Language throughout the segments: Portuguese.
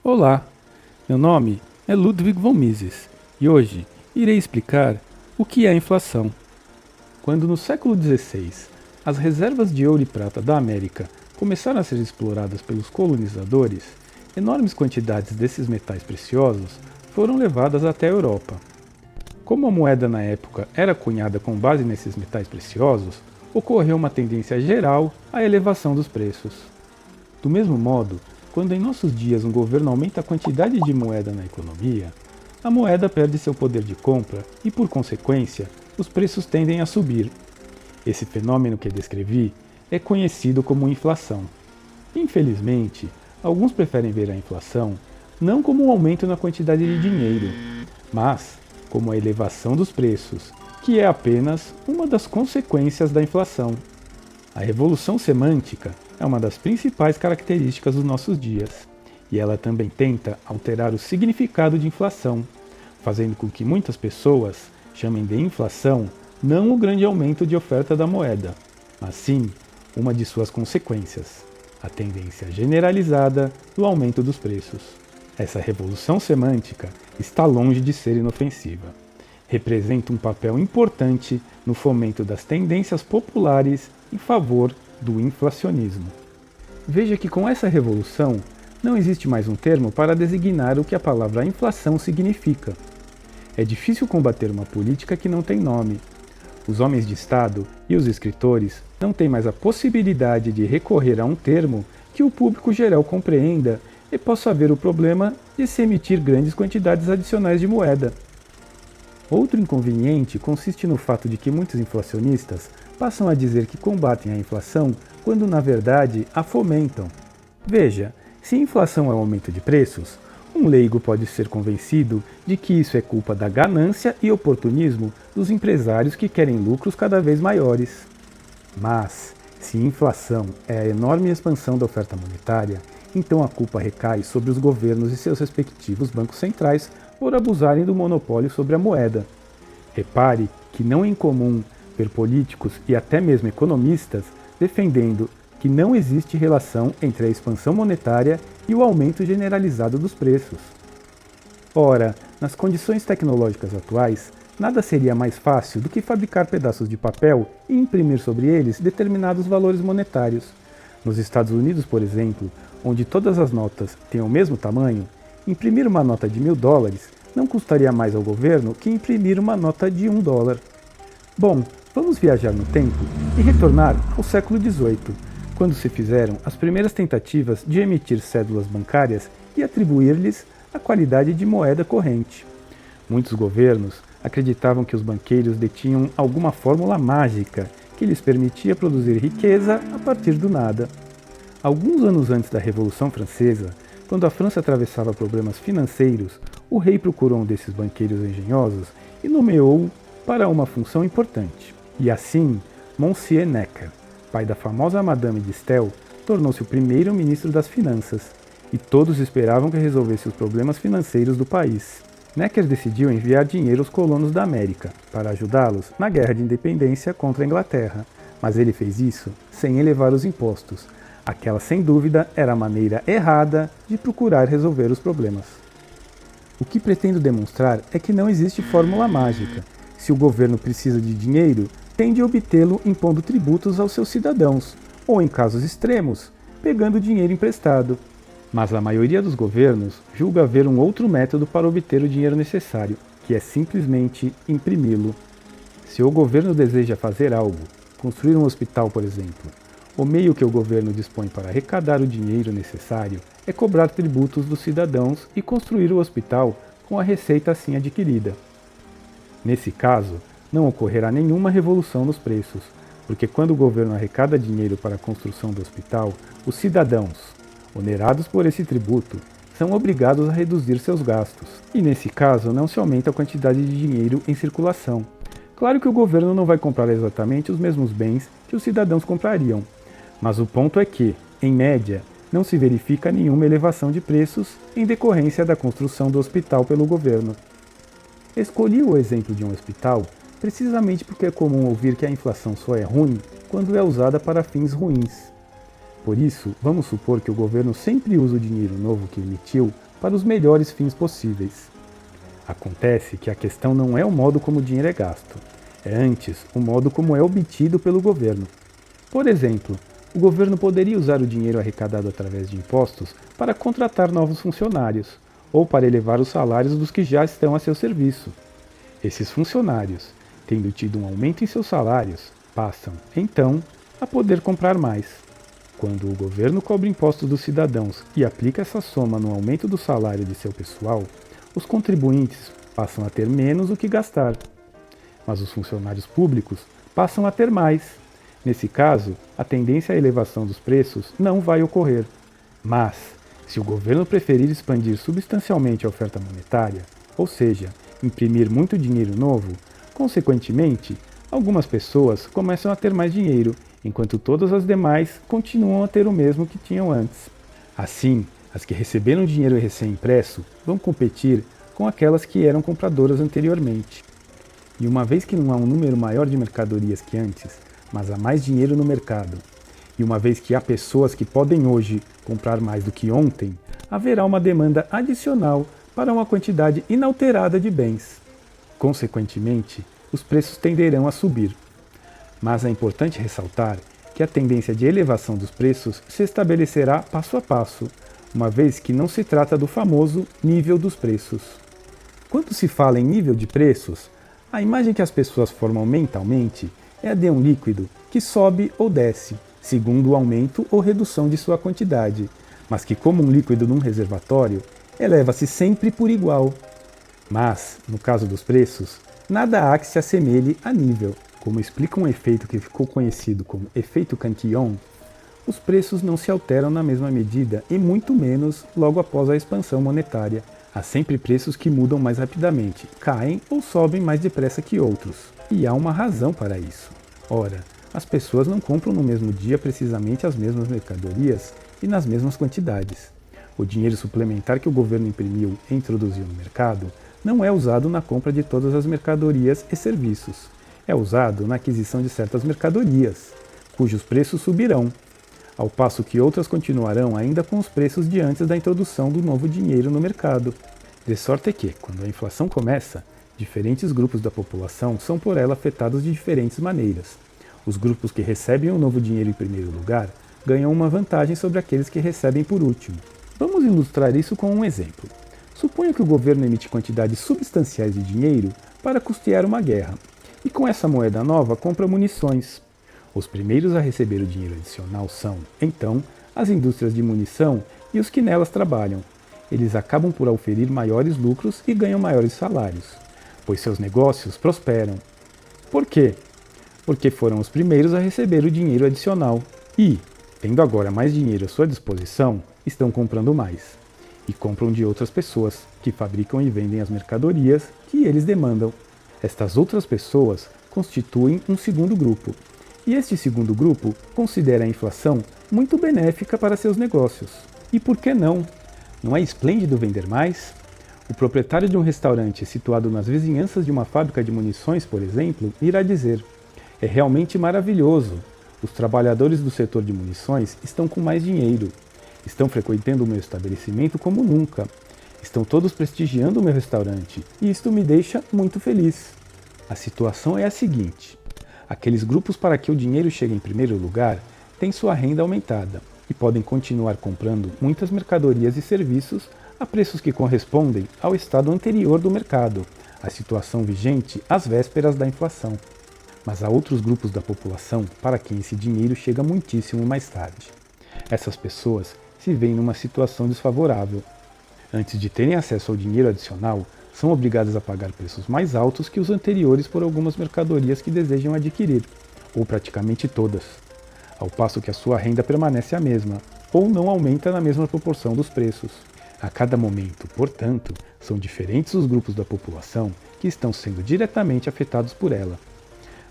Olá, meu nome é Ludwig von Mises e hoje irei explicar o que é a inflação. Quando no século XVI as reservas de ouro e prata da América começaram a ser exploradas pelos colonizadores, enormes quantidades desses metais preciosos foram levadas até a Europa. Como a moeda na época era cunhada com base nesses metais preciosos, ocorreu uma tendência geral à elevação dos preços. Do mesmo modo, quando em nossos dias um governo aumenta a quantidade de moeda na economia, a moeda perde seu poder de compra e, por consequência, os preços tendem a subir. Esse fenômeno que descrevi é conhecido como inflação. Infelizmente, alguns preferem ver a inflação não como um aumento na quantidade de dinheiro, mas como a elevação dos preços, que é apenas uma das consequências da inflação. A revolução semântica é uma das principais características dos nossos dias, e ela também tenta alterar o significado de inflação, fazendo com que muitas pessoas chamem de inflação não o grande aumento de oferta da moeda, mas sim uma de suas consequências, a tendência generalizada do aumento dos preços. Essa revolução semântica está longe de ser inofensiva. Representa um papel importante no fomento das tendências populares em favor do inflacionismo. Veja que com essa revolução não existe mais um termo para designar o que a palavra inflação significa. É difícil combater uma política que não tem nome. Os homens de Estado e os escritores não têm mais a possibilidade de recorrer a um termo que o público geral compreenda e possa ver o problema de se emitir grandes quantidades adicionais de moeda. Outro inconveniente consiste no fato de que muitos inflacionistas passam a dizer que combatem a inflação quando na verdade a fomentam. Veja, se inflação é um aumento de preços, um leigo pode ser convencido de que isso é culpa da ganância e oportunismo dos empresários que querem lucros cada vez maiores. Mas, se inflação é a enorme expansão da oferta monetária, então a culpa recai sobre os governos e seus respectivos bancos centrais por abusarem do monopólio sobre a moeda. Repare que não é incomum ver políticos e até mesmo economistas defendendo que não existe relação entre a expansão monetária e o aumento generalizado dos preços. Ora, nas condições tecnológicas atuais, nada seria mais fácil do que fabricar pedaços de papel e imprimir sobre eles determinados valores monetários. Nos Estados Unidos, por exemplo, onde todas as notas têm o mesmo tamanho, imprimir uma nota de $1.000 não custaria mais ao governo que imprimir uma nota de $1. Bom, vamos viajar no tempo e retornar ao século XVIII, quando se fizeram as primeiras tentativas de emitir cédulas bancárias e atribuir-lhes a qualidade de moeda corrente. Muitos governos acreditavam que os banqueiros detinham alguma fórmula mágica que lhes permitia produzir riqueza a partir do nada. Alguns anos antes da Revolução Francesa, quando a França atravessava problemas financeiros, o rei procurou um desses banqueiros engenhosos e nomeou-o para uma função importante. E assim, Monsieur Necker, pai da famosa Madame de Staël, tornou-se o primeiro ministro das Finanças, e todos esperavam que resolvesse os problemas financeiros do país. Necker decidiu enviar dinheiro aos colonos da América, para ajudá-los na Guerra de Independência contra a Inglaterra, mas ele fez isso sem elevar os impostos. Aquela, sem dúvida, era a maneira errada de procurar resolver os problemas. O que pretendo demonstrar é que não existe fórmula mágica. Se o governo precisa de dinheiro, tem de obtê-lo impondo tributos aos seus cidadãos, ou em casos extremos, pegando dinheiro emprestado. Mas a maioria dos governos julga haver um outro método para obter o dinheiro necessário, que é simplesmente imprimi-lo. Se o governo deseja fazer algo, construir um hospital, por exemplo, o meio que o governo dispõe para arrecadar o dinheiro necessário é cobrar tributos dos cidadãos e construir o hospital com a receita assim adquirida. Nesse caso, não ocorrerá nenhuma revolução nos preços, porque quando o governo arrecada dinheiro para a construção do hospital, os cidadãos, onerados por esse tributo, são obrigados a reduzir seus gastos, e nesse caso não se aumenta a quantidade de dinheiro em circulação. Claro que o governo não vai comprar exatamente os mesmos bens que os cidadãos comprariam, mas o ponto é que, em média, não se verifica nenhuma elevação de preços em decorrência da construção do hospital pelo governo. Escolhi o exemplo de um hospital precisamente porque é comum ouvir que a inflação só é ruim quando é usada para fins ruins. Por isso, vamos supor que o governo sempre usa o dinheiro novo que emitiu para os melhores fins possíveis. Acontece que a questão não é o modo como o dinheiro é gasto, é antes o modo como é obtido pelo governo. Por exemplo, o governo poderia usar o dinheiro arrecadado através de impostos para contratar novos funcionários, ou para elevar os salários dos que já estão a seu serviço. Esses funcionários, tendo tido um aumento em seus salários, passam, então, a poder comprar mais. Quando o governo cobra impostos dos cidadãos e aplica essa soma no aumento do salário de seu pessoal, os contribuintes passam a ter menos o que gastar. Mas os funcionários públicos passam a ter mais. Nesse caso, a tendência à elevação dos preços não vai ocorrer. Mas, se o governo preferir expandir substancialmente a oferta monetária, ou seja, imprimir muito dinheiro novo, consequentemente, algumas pessoas começam a ter mais dinheiro, enquanto todas as demais continuam a ter o mesmo que tinham antes. Assim, as que receberam dinheiro recém-impresso vão competir com aquelas que eram compradoras anteriormente. E uma vez que não há um número maior de mercadorias que antes, mas há mais dinheiro no mercado, e uma vez que há pessoas que podem hoje comprar mais do que ontem, haverá uma demanda adicional para uma quantidade inalterada de bens. Consequentemente, os preços tenderão a subir. Mas é importante ressaltar que a tendência de elevação dos preços se estabelecerá passo a passo, uma vez que não se trata do famoso nível dos preços. Quando se fala em nível de preços, a imagem que as pessoas formam mentalmente é a de um líquido que sobe ou desce, segundo o aumento ou redução de sua quantidade, mas que, como um líquido num reservatório, eleva-se sempre por igual. Mas, no caso dos preços, nada há que se assemelhe a nível. Como explica um efeito que ficou conhecido como efeito Cantillon, os preços não se alteram na mesma medida e muito menos logo após a expansão monetária. Há sempre preços que mudam mais rapidamente, caem ou sobem mais depressa que outros. E há uma razão para isso. Ora, as pessoas não compram no mesmo dia precisamente as mesmas mercadorias e nas mesmas quantidades. O dinheiro suplementar que o governo imprimiu e introduziu no mercado não é usado na compra de todas as mercadorias e serviços. É usado na aquisição de certas mercadorias, cujos preços subirão, ao passo que outras continuarão ainda com os preços de antes da introdução do novo dinheiro no mercado. De sorte que, quando a inflação começa, diferentes grupos da população são por ela afetados de diferentes maneiras. Os grupos que recebem o novo dinheiro em primeiro lugar ganham uma vantagem sobre aqueles que recebem por último. Vamos ilustrar isso com um exemplo. Suponha que o governo emite quantidades substanciais de dinheiro para custear uma guerra, e com essa moeda nova compra munições. Os primeiros a receber o dinheiro adicional são, então, as indústrias de munição e os que nelas trabalham. Eles acabam por auferir maiores lucros e ganham maiores salários, pois seus negócios prosperam. Por quê? Porque foram os primeiros a receber o dinheiro adicional e, tendo agora mais dinheiro à sua disposição, estão comprando mais. E compram de outras pessoas, que fabricam e vendem as mercadorias que eles demandam. Estas outras pessoas constituem um segundo grupo, e este segundo grupo considera a inflação muito benéfica para seus negócios. E por que não? Não é esplêndido vender mais? O proprietário de um restaurante situado nas vizinhanças de uma fábrica de munições, por exemplo, irá dizer: é realmente maravilhoso. Os trabalhadores do setor de munições estão com mais dinheiro. Estão frequentando o meu estabelecimento como nunca. Estão todos prestigiando o meu restaurante e isto me deixa muito feliz. A situação é a seguinte: aqueles grupos para que o dinheiro chegue em primeiro lugar têm sua renda aumentada e podem continuar comprando muitas mercadorias e serviços a preços que correspondem ao estado anterior do mercado, a situação vigente às vésperas da inflação. Mas há outros grupos da população para quem esse dinheiro chega muitíssimo mais tarde. Essas pessoas se veem numa situação desfavorável. Antes de terem acesso ao dinheiro adicional, são obrigadas a pagar preços mais altos que os anteriores por algumas mercadorias que desejam adquirir, ou praticamente todas, ao passo que a sua renda permanece a mesma, ou não aumenta na mesma proporção dos preços. A cada momento, portanto, são diferentes os grupos da população que estão sendo diretamente afetados por ela.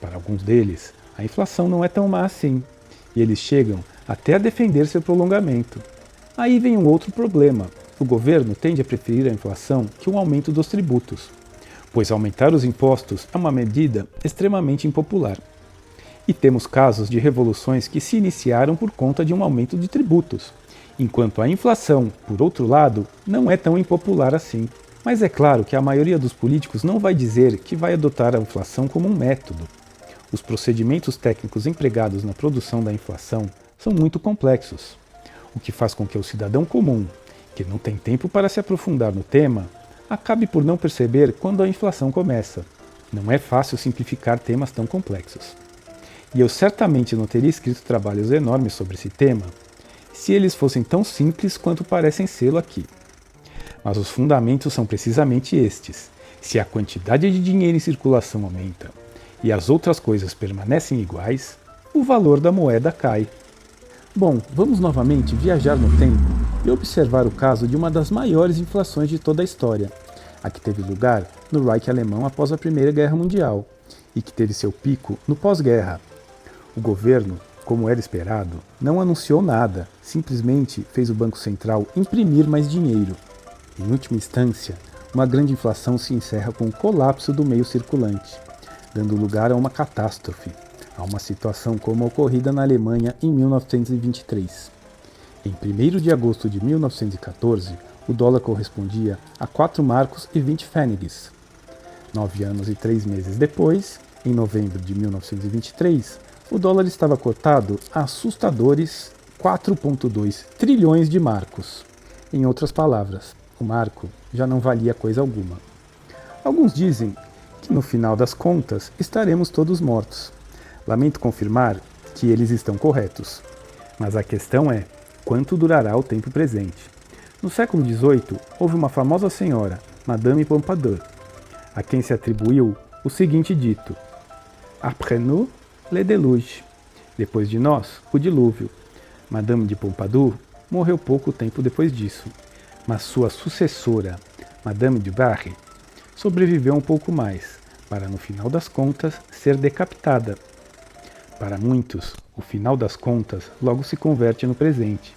Para alguns deles, a inflação não é tão má assim, e eles chegam até a defender seu prolongamento. Aí vem um outro problema. O governo tende a preferir a inflação que um aumento dos tributos, pois aumentar os impostos é uma medida extremamente impopular. E temos casos de revoluções que se iniciaram por conta de um aumento de tributos, Enquanto a inflação, por outro lado, não é tão impopular assim. Mas é claro que a maioria dos políticos não vai dizer que vai adotar a inflação como um método. Os procedimentos técnicos empregados na produção da inflação são muito complexos, o que faz com que o cidadão comum, que não tem tempo para se aprofundar no tema, acabe por não perceber quando a inflação começa. Não é fácil simplificar temas tão complexos. E eu certamente não teria escrito trabalhos enormes sobre esse tema se eles fossem tão simples quanto parecem sê-lo aqui. Mas os fundamentos são precisamente estes. Se a quantidade de dinheiro em circulação aumenta e as outras coisas permanecem iguais, o valor da moeda cai. Bom, vamos novamente viajar no tempo e observar o caso de uma das maiores inflações de toda a história, a que teve lugar no Reich alemão após a Primeira Guerra Mundial e que teve seu pico no pós-guerra. O governo, como era esperado, não anunciou nada, simplesmente fez o Banco Central imprimir mais dinheiro. Em última instância, uma grande inflação se encerra com o colapso do meio circulante, dando lugar a uma catástrofe, a uma situação como a ocorrida na Alemanha em 1923. Em 1º de agosto de 1914, o dólar correspondia a 4 marcos e 20 pfennigs. 9 anos e 3 meses depois, em novembro de 1923, o dólar estava cotado a assustadores 4,2 trilhões de marcos. Em outras palavras, o marco já não valia coisa alguma. Alguns dizem que no final das contas estaremos todos mortos. Lamento confirmar que eles estão corretos. Mas a questão é, quanto durará o tempo presente? No século XVIII, houve uma famosa senhora, Madame Pompadour, a quem se atribuiu o seguinte dito: Après nous, le déluge. Depois de nós, o dilúvio. Madame de Pompadour morreu pouco tempo depois disso, mas sua sucessora, Madame du Barry, sobreviveu um pouco mais, para no final das contas ser decapitada. Para muitos, o final das contas logo se converte no presente,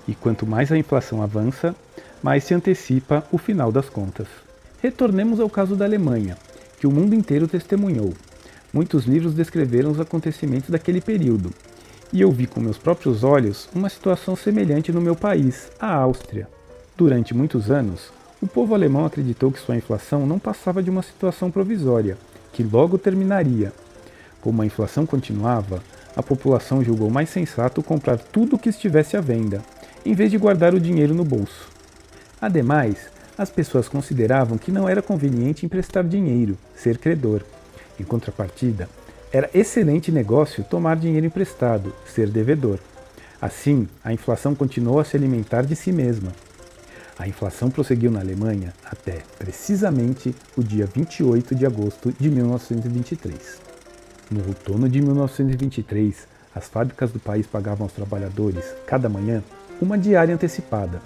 e quanto mais a inflação avança, mais se antecipa o final das contas. Retornemos ao caso da Alemanha, que o mundo inteiro testemunhou. Muitos livros descreveram os acontecimentos daquele período, e eu vi com meus próprios olhos uma situação semelhante no meu país, a Áustria. Durante muitos anos, o povo alemão acreditou que sua inflação não passava de uma situação provisória, que logo terminaria. Como a inflação continuava, a população julgou mais sensato comprar tudo o que estivesse à venda, em vez de guardar o dinheiro no bolso. Ademais, as pessoas consideravam que não era conveniente emprestar dinheiro, ser credor. Em contrapartida, era excelente negócio tomar dinheiro emprestado, ser devedor. Assim, a inflação continuou a se alimentar de si mesma. A inflação prosseguiu na Alemanha até, precisamente, o dia 28 de agosto de 1923. No outono de 1923, as fábricas do país pagavam aos trabalhadores, cada manhã, uma diária antecipada.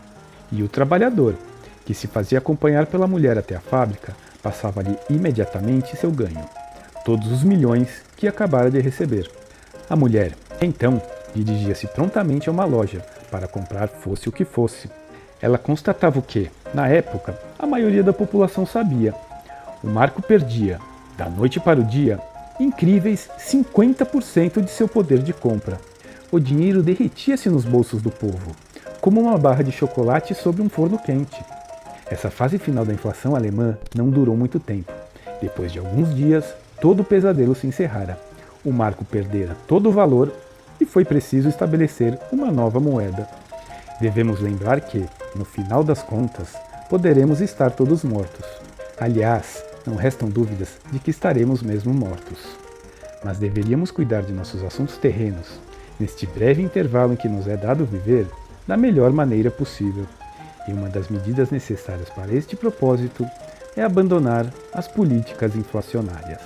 E o trabalhador, que se fazia acompanhar pela mulher até a fábrica, passava ali imediatamente seu ganho, todos os milhões que acabara de receber. A mulher, então, dirigia-se prontamente a uma loja para comprar fosse o que fosse. Ela constatava o que, na época, a maioria da população sabia. O marco perdia, da noite para o dia, incríveis 50% de seu poder de compra. O dinheiro derretia-se nos bolsos do povo, como uma barra de chocolate sobre um forno quente. Essa fase final da inflação alemã não durou muito tempo. Depois de alguns dias, todo o pesadelo se encerrara. O marco perdera todo o valor e foi preciso estabelecer uma nova moeda. Devemos lembrar que, no final das contas, poderemos estar todos mortos. Aliás, não restam dúvidas de que estaremos mesmo mortos. Mas deveríamos cuidar de nossos assuntos terrenos, neste breve intervalo em que nos é dado viver, da melhor maneira possível. E uma das medidas necessárias para este propósito é abandonar as políticas inflacionárias.